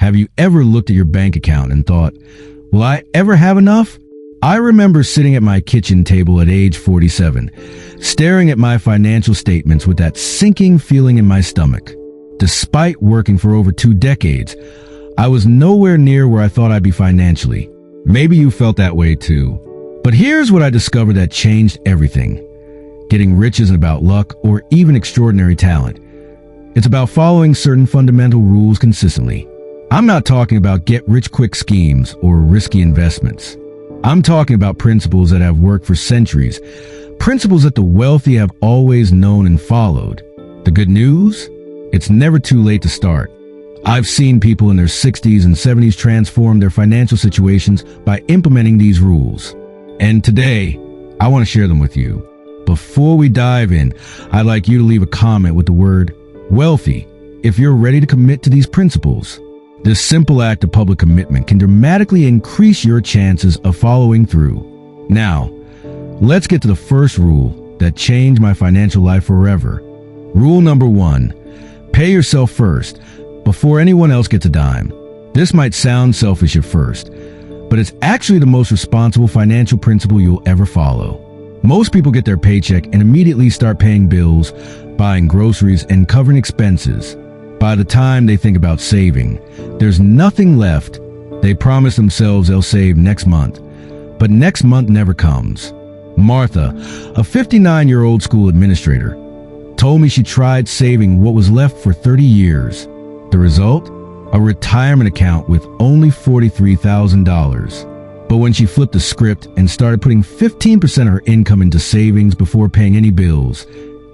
Have you ever looked at your bank account and thought, will I ever have enough? I remember sitting at my kitchen table at age 47, staring at my financial statements with that sinking feeling in my stomach. Despite working for over 2 decades, I was nowhere near where I thought I'd be financially. Maybe you felt that way too. But here's what I discovered that changed everything. Getting rich isn't about luck or even extraordinary talent. It's about following certain fundamental rules consistently. I'm not talking about get-rich-quick schemes or risky investments. I'm talking about principles that have worked for centuries, principles that the wealthy have always known and followed. The good news? It's never too late to start. I've seen people in their 60s and 70s transform their financial situations by implementing these rules. And today, I want to share them with you. Before we dive in, I'd like you to leave a comment with the word wealthy if you're ready to commit to these principles. This simple act of public commitment can dramatically increase your chances of following through. Now, let's get to the first rule that changed my financial life forever. Rule number 1, pay yourself first before anyone else gets a dime. This might sound selfish at first, but it's actually the most responsible financial principle you'll ever follow. Most people get their paycheck and immediately start paying bills, buying groceries, and covering expenses. By the time they think about saving, there's nothing left. They promise themselves they'll save next month, but next month never comes. Martha, a 59-year-old school administrator, told me she tried saving what was left for 30 years. The result? A retirement account with only $43,000. But when she flipped the script and started putting 15% of her income into savings before paying any bills,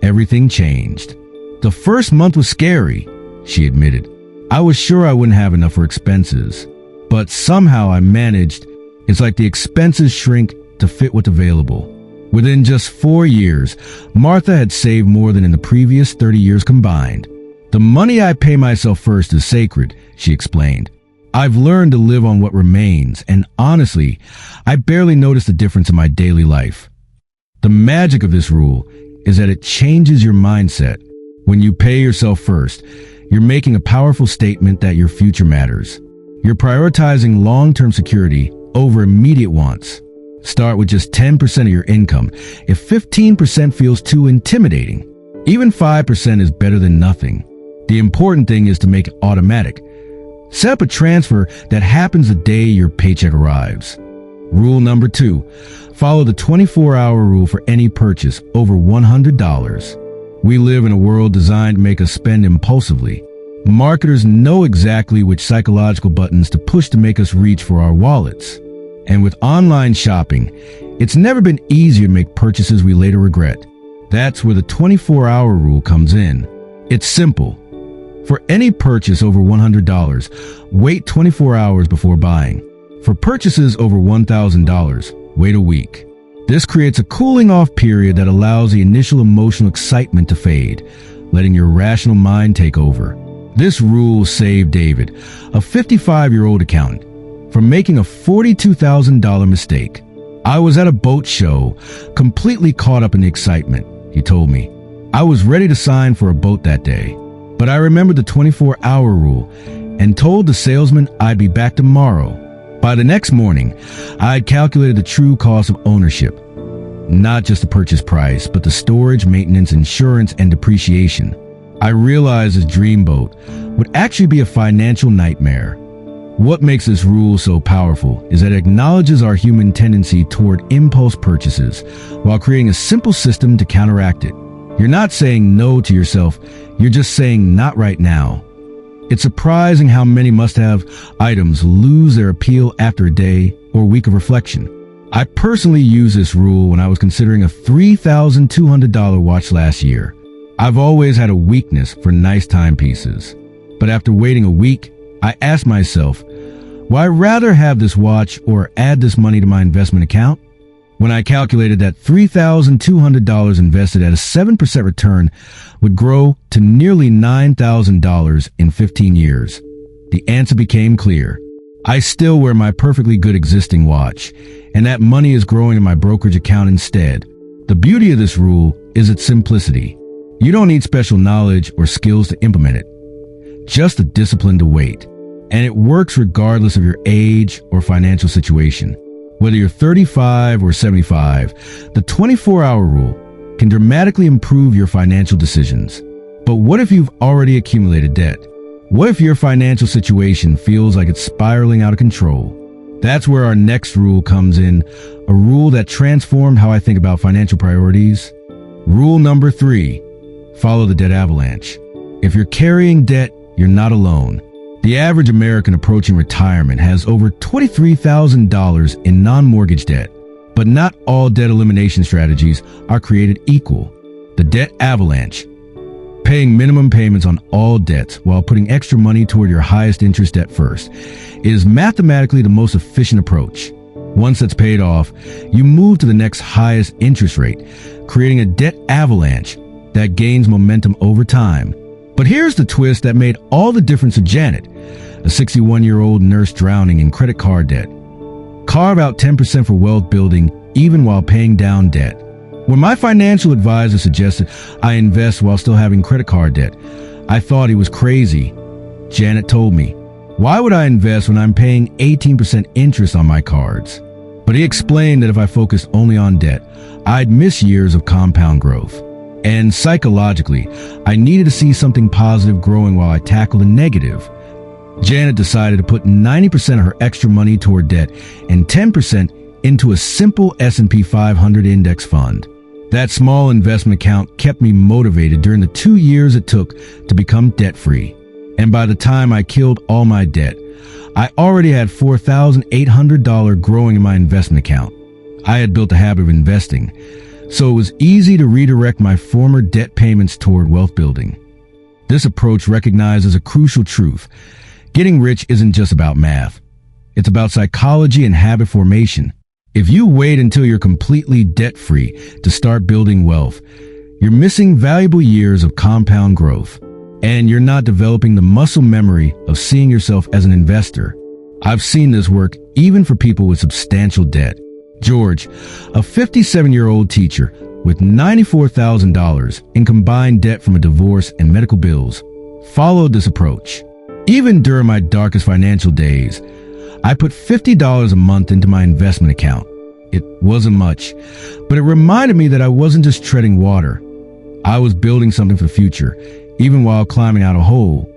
everything changed. The first month was scary, she admitted. I was sure I wouldn't have enough for expenses, but somehow I managed. It's like the expenses shrink to fit what's available. Within just 4 years, Martha had saved more than in the previous 30 years combined. The money I pay myself first is sacred, she explained. I've learned to live on what remains, and honestly, I barely notice the difference in my daily life. The magic of this rule is that it changes your mindset. When you pay yourself first, you're making a powerful statement that your future matters. You're prioritizing long-term security over immediate wants. Start with just 10% of your income. If 15% feels too intimidating, even 5% is better than nothing. The important thing is to make it automatic. Set up a transfer that happens the day your paycheck arrives. Rule number 2, follow the 24-hour rule for any purchase over $100. We live in a world designed to make us spend impulsively. Marketers know exactly which psychological buttons to push to make us reach for our wallets. And with online shopping, it's never been easier to make purchases we later regret. That's where the 24-hour rule comes in. It's simple. For any purchase over $100, wait 24 hours before buying. For purchases over $1,000, wait a week. This creates a cooling off period that allows the initial emotional excitement to fade, letting your rational mind take over. This rule saved David, a 55-year-old accountant, from making a $42,000 mistake. I was at a boat show, completely caught up in the excitement, he told me. I was ready to sign for a boat that day. But I remembered the 24-hour rule and told the salesman I'd be back tomorrow. By the next morning, I had calculated the true cost of ownership. Not just the purchase price, but the storage, maintenance, insurance, and depreciation. I realized this dream boat would actually be a financial nightmare. What makes this rule so powerful is that it acknowledges our human tendency toward impulse purchases while creating a simple system to counteract it. You're not saying no to yourself, you're just saying not right now. It's surprising how many must-have items lose their appeal after a day or week of reflection. I personally used this rule when I was considering a $3,200 watch last year. I've always had a weakness for nice timepieces. But after waiting a week, I asked myself, would I rather have this watch or add this money to my investment account? When I calculated that $3,200 invested at a 7% return would grow to nearly $9,000 in 15 years, the answer became clear. I still wear my perfectly good existing watch, and that money is growing in my brokerage account instead. The beauty of this rule is its simplicity. You don't need special knowledge or skills to implement it, just the discipline to wait. And it works regardless of your age or financial situation. Whether you're 35 or 75, the 24-hour rule can dramatically improve your financial decisions. But what if you've already accumulated debt? What if your financial situation feels like it's spiraling out of control? That's where our next rule comes in, a rule that transformed how I think about financial priorities. Rule number 3, follow the debt avalanche. If you're carrying debt, you're not alone. The average American approaching retirement has over $23,000 in non-mortgage debt. But not all debt elimination strategies are created equal. The debt avalanche, paying minimum payments on all debts while putting extra money toward your highest interest debt first, is mathematically the most efficient approach. Once that's paid off, you move to the next highest interest rate, creating a debt avalanche that gains momentum over time. But here's the twist that made all the difference to Janet, a 61-year-old nurse drowning in credit card debt. Carve out 10% for wealth building even while paying down debt. When my financial advisor suggested I invest while still having credit card debt, I thought he was crazy. Janet told me, why would I invest when I'm paying 18% interest on my cards? But he explained that if I focused only on debt, I'd miss years of compound growth. And psychologically, I needed to see something positive growing while I tackled the negative. Janet decided to put 90% of her extra money toward debt and 10% into a simple S&P 500 index fund. That small investment account kept me motivated during the 2 years it took to become debt-free. And by the time I killed all my debt, I already had $4,800 growing in my investment account. I had built a habit of investing, so it was easy to redirect my former debt payments toward wealth building. This approach recognizes a crucial truth. Getting rich isn't just about math. It's about psychology and habit formation. If you wait until you're completely debt-free to start building wealth, you're missing valuable years of compound growth, and you're not developing the muscle memory of seeing yourself as an investor. I've seen this work even for people with substantial debt. George, a 57-year-old teacher with $94,000 in combined debt from a divorce and medical bills, followed this approach. Even during my darkest financial days, I put $50 a month into my investment account. It wasn't much, but it reminded me that I wasn't just treading water. I was building something for the future, even while climbing out a hole.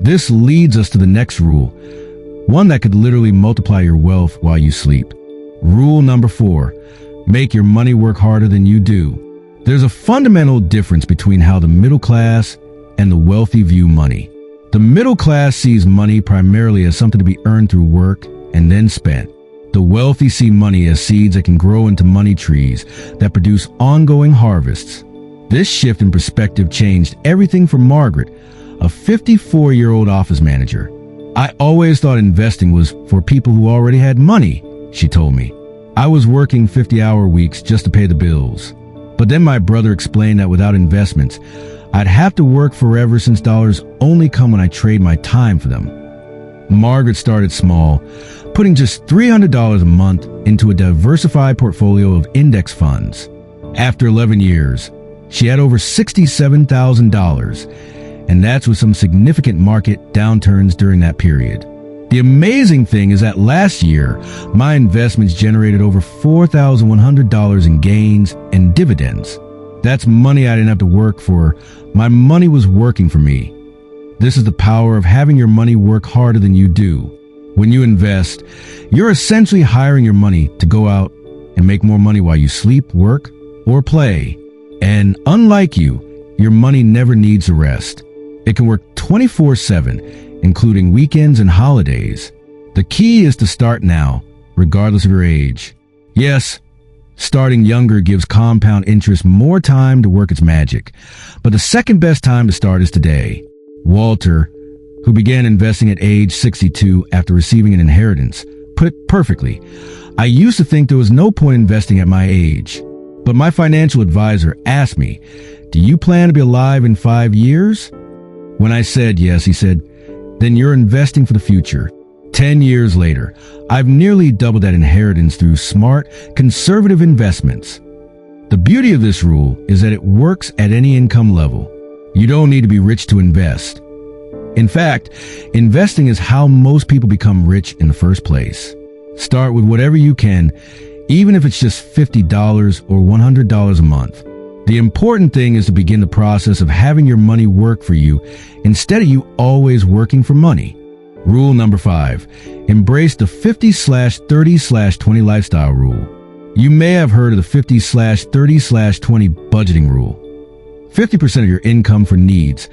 This leads us to the next rule, one that could literally multiply your wealth while you sleep. Rule number 4, make your money work harder than you do. There's a fundamental difference between how the middle class and the wealthy view money. The middle class sees money primarily as something to be earned through work and then spent. The wealthy see money as seeds that can grow into money trees that produce ongoing harvests. This shift in perspective changed everything for Margaret, a 54-year-old office manager. I always thought investing was for people who already had money, she told me. I was working 50-hour weeks just to pay the bills. But then my brother explained that without investments, I'd have to work forever since dollars only come when I trade my time for them. Margaret started small, putting just $300 a month into a diversified portfolio of index funds. After 11 years, she had over $67,000, and that's with some significant market downturns during that period. The amazing thing is that last year, my investments generated over $4,100 in gains and dividends. That's money I didn't have to work for. My money was working for me. This is the power of having your money work harder than you do. When you invest, you're essentially hiring your money to go out and make more money while you sleep, work, or play. And unlike you, your money never needs a rest. It can work 24/7, including weekends and holidays. The key is to start now, regardless of your age. Yes, starting younger gives compound interest more time to work its magic, but the second best time to start is today. Walter, who began investing at age 62 after receiving an inheritance, put it perfectly. I used to think there was no point investing at my age, but my financial advisor asked me, "Do you plan to be alive in 5 years?" When I said yes, he said, "Then you're investing for the future." 10 years later, I've nearly doubled that inheritance through smart, conservative investments. The beauty of this rule is that it works at any income level. You don't need to be rich to invest. In fact, investing is how most people become rich in the first place. Start with whatever you can, even if it's just $50 or $100 a month. The important thing is to begin the process of having your money work for you instead of you always working for money. Rule number 5, embrace the 50/30/20 lifestyle rule. You may have heard of the 50/30/20 budgeting rule. 50% of your income for needs,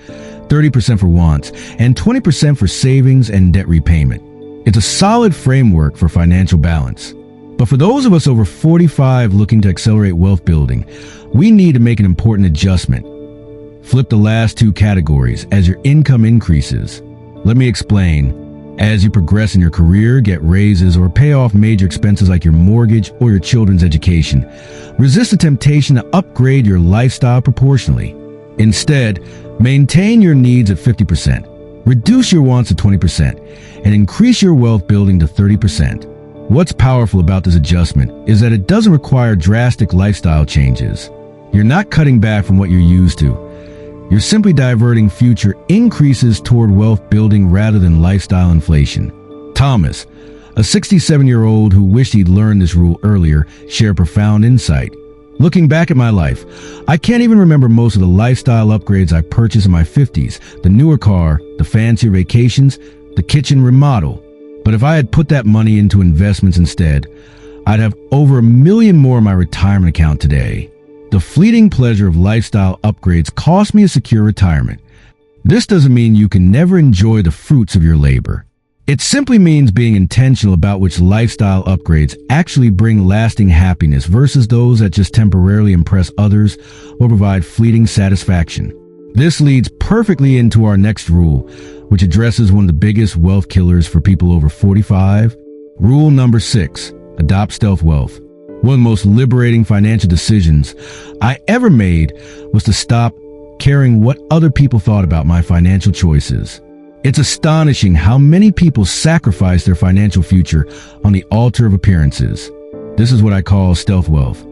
30% for wants, and 20% for savings and debt repayment. It's a solid framework for financial balance. But for those of us over 45 looking to accelerate wealth building, we need to make an important adjustment. Flip the last two categories as your income increases. Let me explain. As you progress in your career, get raises, or pay off major expenses like your mortgage or your children's education, resist the temptation to upgrade your lifestyle proportionally. Instead, maintain your needs at 50%, reduce your wants to 20%, and increase your wealth building to 30%. What's powerful about this adjustment is that it doesn't require drastic lifestyle changes. You're not cutting back from what you're used to. You're simply diverting future increases toward wealth building rather than lifestyle inflation. Thomas, a 67-year-old who wished he'd learned this rule earlier, shared profound insight. Looking back at my life, I can't even remember most of the lifestyle upgrades I purchased in my 50s, the newer car, the fancier vacations, the kitchen remodel. But if I had put that money into investments instead, I'd have over $1 million more in my retirement account today. The fleeting pleasure of lifestyle upgrades cost me a secure retirement. This doesn't mean you can never enjoy the fruits of your labor. It simply means being intentional about which lifestyle upgrades actually bring lasting happiness versus those that just temporarily impress others or provide fleeting satisfaction. This leads perfectly into our next rule, which addresses one of the biggest wealth killers for people over 45. Rule number 6, adopt stealth wealth. One of the most liberating financial decisions I ever made was to stop caring what other people thought about my financial choices. It's astonishing how many people sacrifice their financial future on the altar of appearances. This is what I call stealth wealth.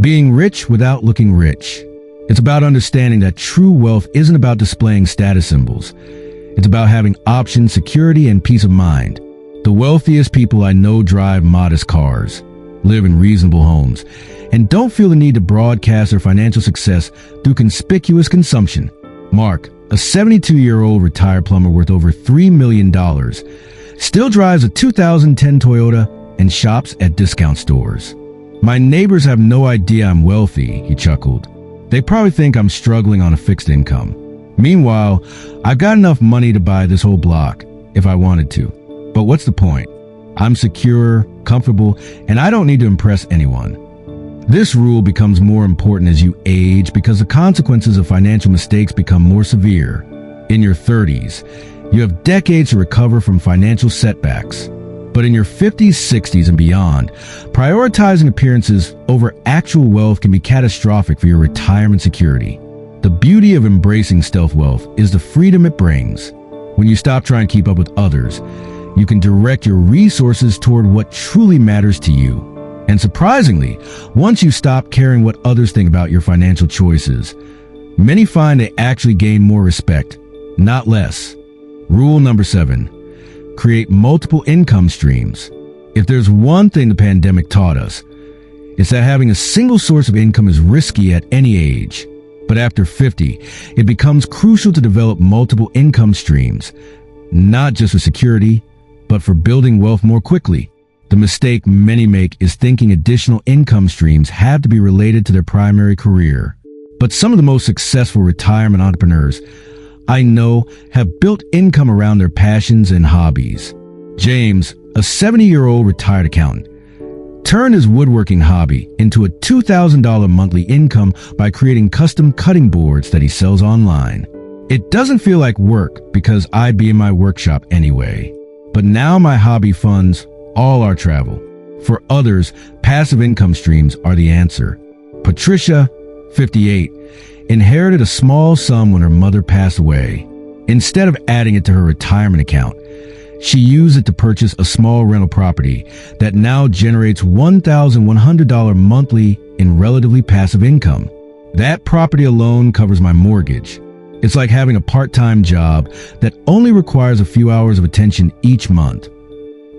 Being rich without looking rich. It's about understanding that true wealth isn't about displaying status symbols. It's about having options, security, and peace of mind. The wealthiest people I know drive modest cars, live in reasonable homes, and don't feel the need to broadcast their financial success through conspicuous consumption. Mark, a 72-year-old retired plumber worth over $3 million, still drives a 2010 Toyota and shops at discount stores. My neighbors have no idea I'm wealthy, he chuckled. They probably think I'm struggling on a fixed income. Meanwhile, I've got enough money to buy this whole block if I wanted to. But what's the point? I'm secure, comfortable, and I don't need to impress anyone. This rule becomes more important as you age because the consequences of financial mistakes become more severe. In your 30s, you have decades to recover from financial setbacks. But in your 50s, 60s, and beyond, prioritizing appearances over actual wealth can be catastrophic for your retirement security. The beauty of embracing stealth wealth is the freedom it brings. When you stop trying to keep up with others, you can direct your resources toward what truly matters to you. And surprisingly, once you stop caring what others think about your financial choices, many find they actually gain more respect, not less. Rule number 7, create multiple income streams. If there's one thing the pandemic taught us, it's that having a single source of income is risky at any age. But after 50, it becomes crucial to develop multiple income streams, not just for security, but for building wealth more quickly. The mistake many make is thinking additional income streams have to be related to their primary career. But some of the most successful retirement entrepreneurs I know have built income around their passions and hobbies. James, a 70-year-old retired accountant, turned his woodworking hobby into a $2,000 monthly income by creating custom cutting boards that he sells online. It doesn't feel like work because I'd be in my workshop anyway. But now my hobby funds all our travel. For others, passive income streams are the answer. Patricia, 58, inherited a small sum when her mother passed away. Instead of adding it to her retirement account, she used it to purchase a small rental property that now generates $1,100 monthly in relatively passive income. That property alone covers my mortgage. It's like having a part-time job that only requires a few hours of attention each month.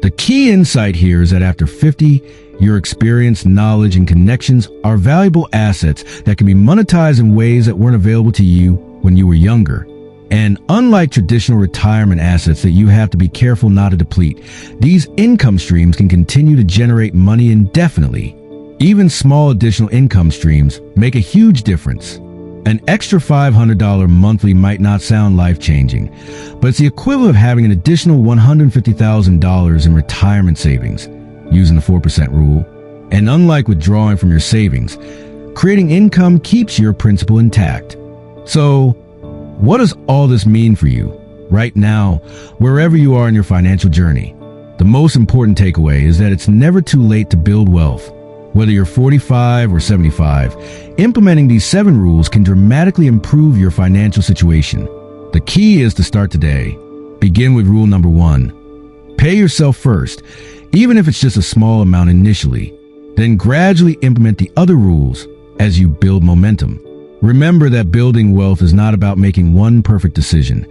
The key insight here is that after 50, your experience, knowledge, and connections are valuable assets that can be monetized in ways that weren't available to you when you were younger. And unlike traditional retirement assets that you have to be careful not to deplete, these income streams can continue to generate money indefinitely. Even small additional income streams make a huge difference. An extra $500 monthly might not sound life-changing, but it's the equivalent of having an additional $150,000 in retirement savings, using the 4% rule. And unlike withdrawing from your savings, creating income keeps your principal intact. So, what does all this mean for you? Right now, wherever you are in your financial journey, the most important takeaway is that it's never too late to build wealth. Whether you're 45 or 75, implementing these 7 rules can dramatically improve your financial situation. The key is to start today. Begin with rule number 1. Pay yourself first, even if it's just a small amount initially. Then gradually implement the other rules as you build momentum. Remember that building wealth is not about making one perfect decision.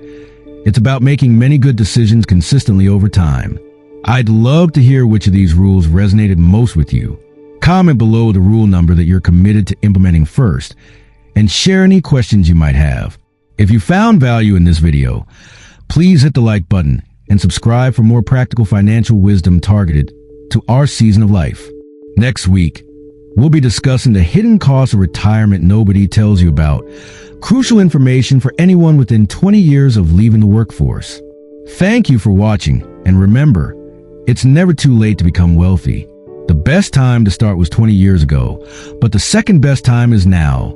It's about making many good decisions consistently over time. I'd love to hear which of these rules resonated most with you. Comment below the rule number that you're committed to implementing first, and share any questions you might have. If you found value in this video, please hit the like button and subscribe for more practical financial wisdom targeted to our season of life. Next week, we'll be discussing the hidden costs of retirement nobody tells you about, crucial information for anyone within 20 years of leaving the workforce. Thank you for watching, and remember, it's never too late to become wealthy. The best time to start was 20 years ago, but the second best time is now.